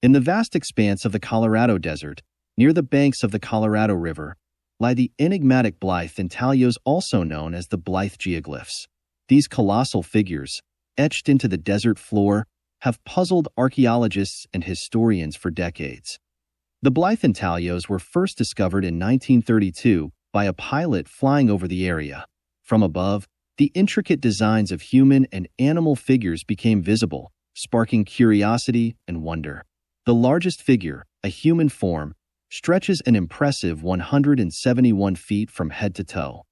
In the vast expanse of the Colorado Desert, near the banks of the Colorado River, lie the enigmatic Blythe Intaglios, also known as the Blythe Geoglyphs. These colossal figures, etched into the desert floor, have puzzled archaeologists and historians for decades. The Blythe Intaglios were first discovered in 1932 by a pilot flying over the area. From above, the intricate designs of human and animal figures became visible, sparking curiosity and wonder. The largest figure, a human form, stretches an impressive 171 feet from head to toe.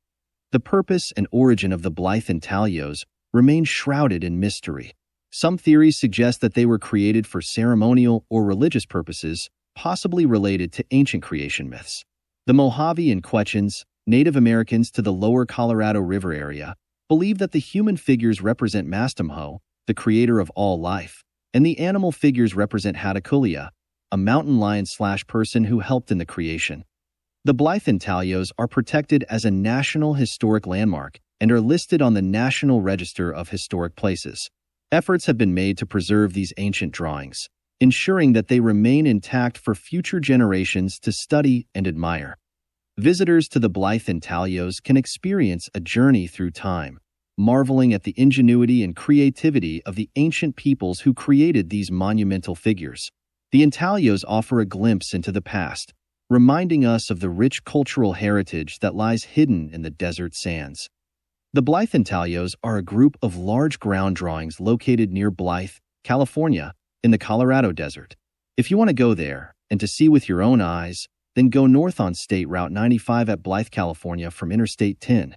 The purpose and origin of the Blythe Intaglios remain shrouded in mystery. Some theories suggest that they were created for ceremonial or religious purposes, possibly related to ancient creation myths. The Mojave and Quechans, Native Americans to the lower Colorado River area, believe that the human figures represent Mastamho, the creator of all life, and the animal figures represent Hatakulia, a mountain lion/person who helped in the creation. The Blythe Intaglios are protected as a National Historic Landmark and are listed on the National Register of Historic Places. Efforts have been made to preserve these ancient drawings, ensuring that they remain intact for future generations to study and admire. Visitors to the Blythe Intaglios can experience a journey through time, marveling at the ingenuity and creativity of the ancient peoples who created these monumental figures. The Intaglios offer a glimpse into the past, reminding us of the rich cultural heritage that lies hidden in the desert sands. The Blythe Intaglios are a group of large ground drawings located near Blythe, California, in the Colorado Desert. If you want to go there and to see with your own eyes, then go north on State Route 95 at Blythe, California from Interstate 10.